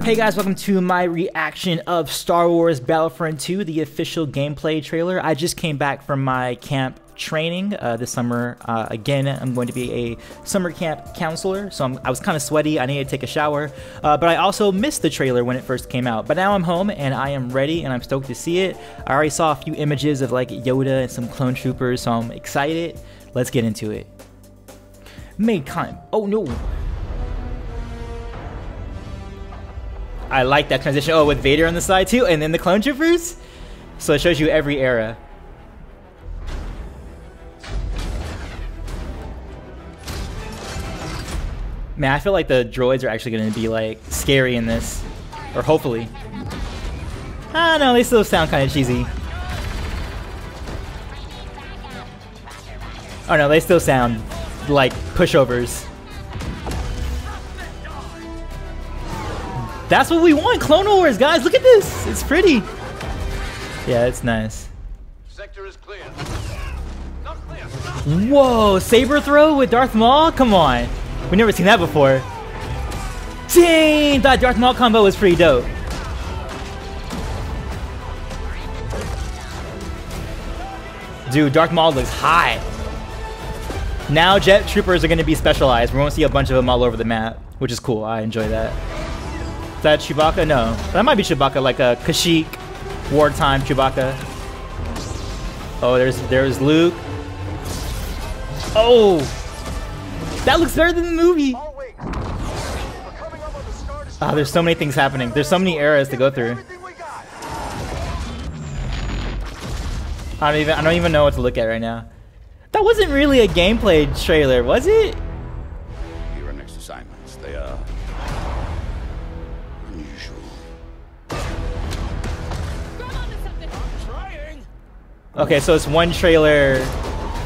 Hey guys, welcome to my reaction of Star Wars Battlefront 2, the official gameplay trailer. I just came back from my camp training this summer. Again, I'm going to be a summer camp counselor, so I was kind of sweaty. I needed to take a shower, but I also missed the trailer when it first came out. But now I'm home and I am ready and I'm stoked to see it. I already saw a few images of like Yoda and some clone troopers, so I'm excited. Let's get into it. Oh no. I like that transition. Oh, with Vader on the side too, and then the clone troopers. So it shows you every era. Man, I feel like the droids are actually going to be like scary in this, or hopefully. Ah, no, they still sound kind of cheesy. Oh no, they still sound like pushovers. That's what we want, Clone Wars, guys. Look at this. It's pretty. Yeah, it's nice. Sector is clear. Not clear. Whoa, saber throw with Darth Maul? Come on. We've never seen that before. Dang, that Darth Maul combo was pretty dope. Dude, Darth Maul looks hot. Now jet troopers are going to be specialized. We're going to see a bunch of them all over the map, which is cool. I enjoy that. Is that Chewbacca? No. That might be Chewbacca, like a Kashyyyk, wartime Chewbacca. Oh, there's Luke. Oh! That looks better than the movie! Oh, there's so many things happening. There's so many eras to go through. I don't even know what to look at right now. That wasn't really a gameplay trailer, was it? Here are next assignments. They are unusual. Okay, so it's one trailer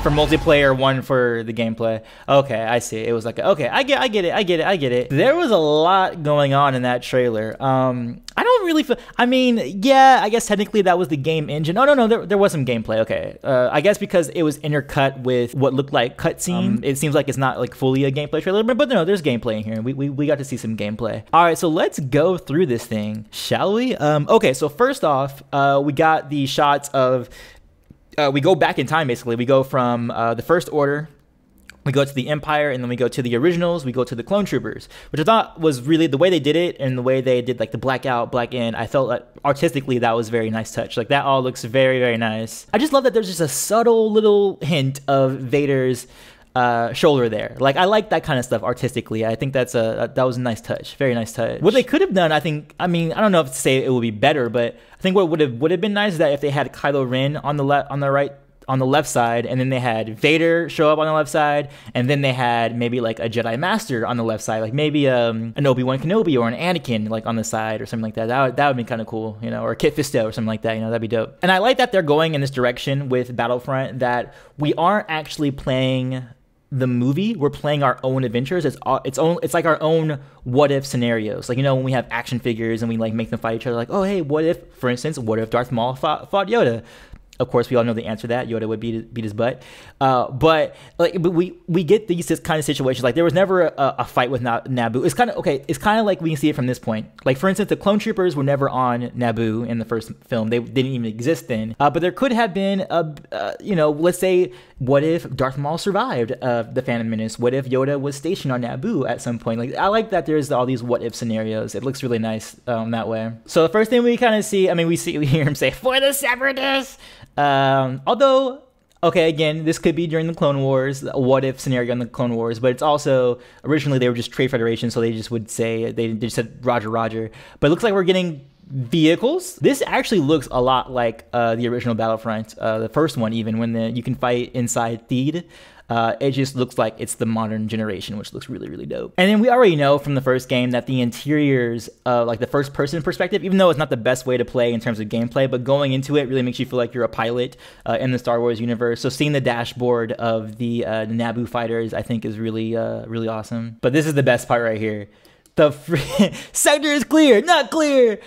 for multiplayer, one for the gameplay. Okay, I see. It was like, okay, I get it. There was a lot going on in that trailer. I don't really feel, I mean, yeah, I guess technically that was the game engine. Oh, no, there was some gameplay. Okay. I guess because it was intercut with what looked like cutscene, it seems like it's not like fully a gameplay trailer, but no, there's gameplay in here. We got to see some gameplay. All right, so let's go through this thing, shall we? Okay, so first off, we got the shots of, we go back in time, basically. We go from the First Order, we go to the Empire, and then we go to the originals, we go to the Clone Troopers, which I thought was really, the way they did it and the way they did like the black out, black in, I felt like artistically that was a very nice touch. Like that all looks very, very nice. I just love that there's just a subtle little hint of Vader's shoulder there. Like I like that kind of stuff artistically. I think that was a nice touch, very nice touch. What they could have done, I mean, I don't know if to say it would be better, but I think what would have been nice is that if they had Kylo Ren on the left side, and then they had Vader show up on the left side, and then they had maybe like a Jedi Master on the left side, like maybe an Obi-Wan Kenobi or an Anakin like on the side or something like that. That would be kind of cool, you know, or Kit Fisto or something like that, you know, that'd be dope. And I like that they're going in this direction with Battlefront, that we aren't actually playing the movie, we're playing our own adventures. It's like our own what if scenarios. Like, you know, when we have action figures and we like make them fight each other, like, oh hey, what if, for instance, what if Darth Maul fought Yoda? Of course, we all know the answer to that. Yoda would beat his butt. But we get this kind of situations. Like there was never a fight with Naboo. It's kind of okay. It's kind of like we can see it from this point. Like for instance, the clone troopers were never on Naboo in the first film. They didn't even exist then. But there could have been you know, let's say, what if Darth Maul survived the Phantom Menace? What if Yoda was stationed on Naboo at some point? Like I like that there's all these what if scenarios. It looks really nice that way. So the first thing we kind of see, I mean, we hear him say, "For the Separatists." Although, okay, again, this could be during the Clone Wars, a what if scenario in the Clone Wars, but it's also, originally they were just Trade Federation, so they just would say, they just said Roger, Roger. But it looks like we're getting vehicles. This actually looks a lot like the original Battlefront, the first one even, when you can fight inside Theed. It just looks like it's the modern generation, which looks really, really dope. And then we already know from the first game that the interiors, like the first person perspective, even though it's not the best way to play in terms of gameplay, but going into it really makes you feel like you're a pilot in the Star Wars universe. So seeing the dashboard of the Naboo fighters, I think is really, really awesome. But this is the best part right here. The sector is clear, not clear.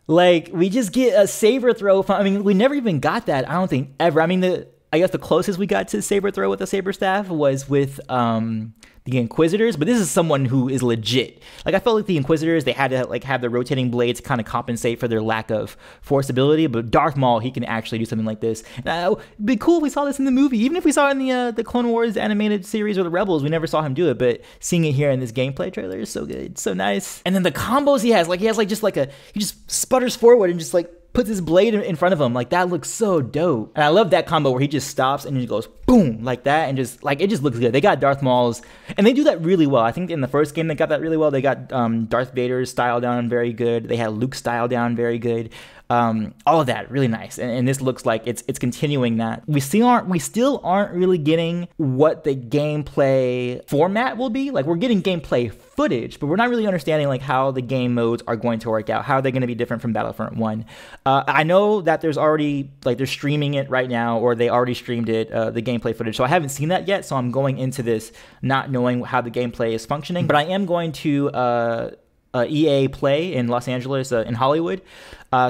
Like we just get a saber throw from, I mean, we never even got that. I don't think ever. I mean, I guess the closest we got to saber throw with a saber staff was with the Inquisitors, but this is someone who is legit. Like, I felt like the Inquisitors, they had to like have the rotating blades to kind of compensate for their lack of force ability, but Darth Maul, he can actually do something like this. It'd be cool if we saw this in the movie, even if we saw it in the Clone Wars animated series or the Rebels, we never saw him do it, but seeing it here in this gameplay trailer is so good, so nice. And then the combos he has he just sputters forward and just like puts his blade in front of him. Like, that looks so dope. And I love that combo where he just stops and he goes boom like that, and just like, it just looks good. They got Darth Maul's, and they do that really well. I think in the first game they got that really well. They got Darth Vader's style down very good. They had Luke's style down very good. All of that really nice, and this looks like it's continuing that. We still aren't really getting what the gameplay format will be. Like, we're getting gameplay footage, but we're not really understanding like how the game modes are going to work out. How are they going to be different from Battlefront 1? I know that there's already like they're streaming it right now, or they already streamed it, the gameplay footage. So I haven't seen that yet. So I'm going into this not knowing how the gameplay is functioning, but I am going to EA Play in Los Angeles, in Hollywood.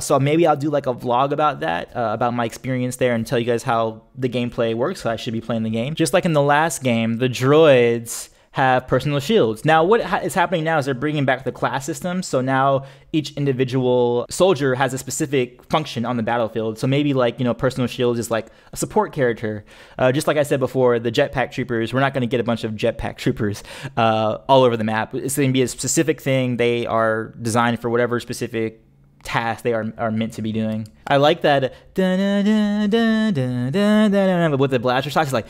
So maybe I'll do like a vlog about that, about my experience there, and tell you guys how the gameplay works. So I should be playing the game. Just like in the last game, the droids have personal shields. Now, what is happening now is they're bringing back the class system. So now each individual soldier has a specific function on the battlefield. So maybe like, personal shields is like a support character. Just like I said before, the jetpack troopers, we're not going to get a bunch of jetpack troopers all over the map. It's going to be a specific thing. They are designed for whatever specific task they are meant to be doing. I like that but with the blaster shots, it's like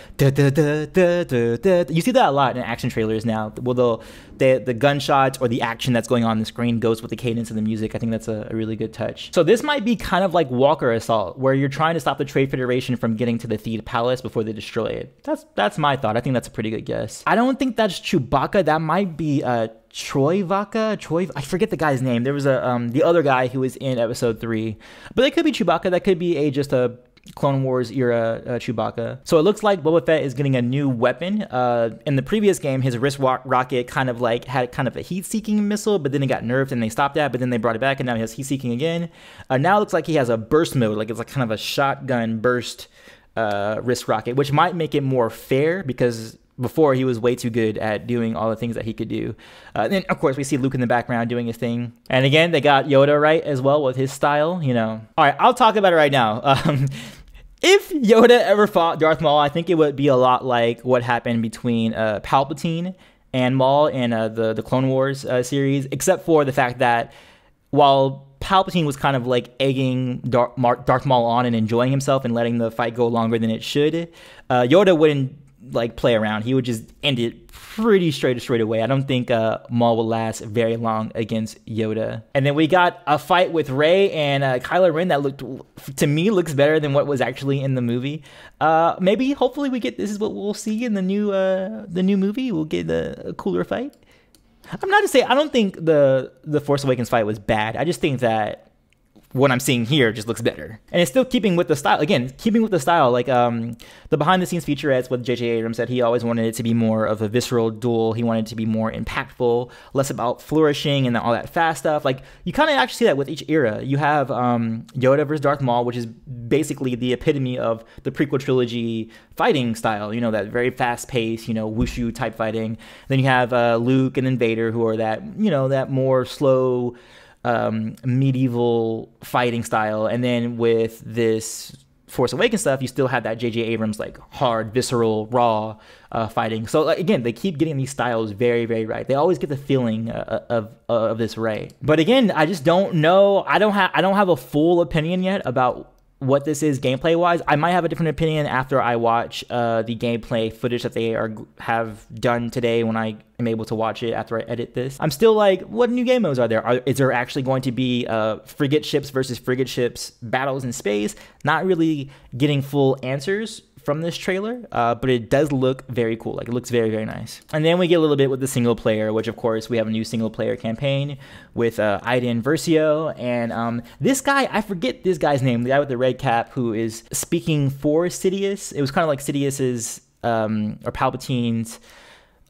you see that a lot in action trailers now. Well, the gunshots or the action that's going on the screen goes with the cadence of the music. I think that's a really good touch. So this might be kind of like Walker Assault, where you're trying to stop the Trade Federation from getting to the Theed Palace before they destroy it. That's my thought. I think that's a pretty good guess. I don't think that's Chewbacca. That might be Troy Vaca. I forget the guy's name. There was the other guy who was in episode 3, but that could be Chewbacca. That could be just a Clone Wars era Chewbacca. So it looks like Boba Fett is getting a new weapon. In the previous game, his wrist rocket kind of like had kind of a heat-seeking missile, but then it got nerfed and they stopped that, but then they brought it back and now he has heat-seeking again. Now it looks like he has a burst mode, like it's like kind of a shotgun burst wrist rocket, which might make it more fair, because before he was way too good at doing all the things that he could do. Then of course we see Luke in the background doing his thing. And again, they got Yoda right as well with his style, All right, I'll talk about it right now. If Yoda ever fought Darth Maul, I think it would be a lot like what happened between Palpatine and Maul in the Clone Wars series, except for the fact that while Palpatine was kind of like egging Darth Maul on and enjoying himself and letting the fight go longer than it should, Yoda wouldn't like play around. He would just end it pretty straight away. I don't think Maul will last very long against Yoda. And then we got a fight with Rey and Kylo Ren that looks better than what was actually in the movie. Maybe, hopefully, this is what we'll see in the new movie. We'll get a cooler fight. I'm not to say I don't think the Force Awakens fight was bad. I just think that what I'm seeing here just looks better. And it's still keeping with the style. Again, keeping with the style. Like the behind-the-scenes featurettes with J.J. Abrams said he always wanted it to be more of a visceral duel. He wanted it to be more impactful, less about flourishing and all that fast stuff. Like, you kind of actually see that with each era. You have Yoda versus Darth Maul, which is basically the epitome of the prequel trilogy fighting style. That very fast-paced, wushu type fighting. Then you have Luke and then Vader, who are that, that more slow, medieval fighting style. And then with this Force Awakens stuff, you still have that J.J. Abrams like hard, visceral, raw fighting. So again, they keep getting these styles very, very right. They always get the feeling of this right. But again, I just don't know. I don't have a full opinion yet about what this is gameplay wise. I might have a different opinion after I watch the gameplay footage that they have done today, when I am able to watch it after I edit this. I'm still like, what new game modes are there? Is there actually going to be frigate ships versus frigate ships battles in space? Not really getting full answers from this trailer, but it does look very cool. Like, it looks very, very nice. And then we get a little bit with the single player, which of course we have a new single player campaign with Iden Versio, and this guy, I forget this guy's name, the guy with the red cap who is speaking for Sidious. It was kind of like Sidious's or Palpatine's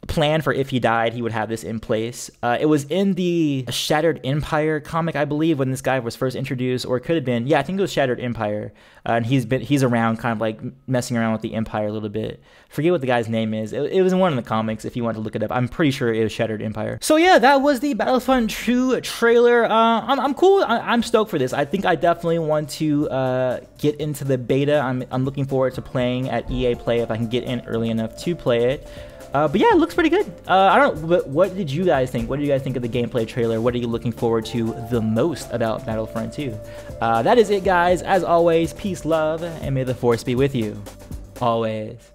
plan for if he died, he would have this in place. It was in the Shattered Empire comic, I believe, when this guy was first introduced, or it could have been, yeah, I think it was Shattered Empire. And he's around kind of like messing around with the Empire a little bit. Forget what the guy's name is. It was in one of the comics if you want to look it up. I'm pretty sure it was Shattered Empire. So yeah, that was the Battlefront 2 trailer. I'm cool. I'm stoked for this. I think I definitely want to get into the beta. I'm looking forward to playing at EA Play if I can get in early enough to play it. But yeah, it looks pretty good. I don't know, but what did you guys think? What did you guys think of the gameplay trailer? What are you looking forward to the most about Battlefront 2? That is it, guys. As always, peace, love, and may the force be with you. Always.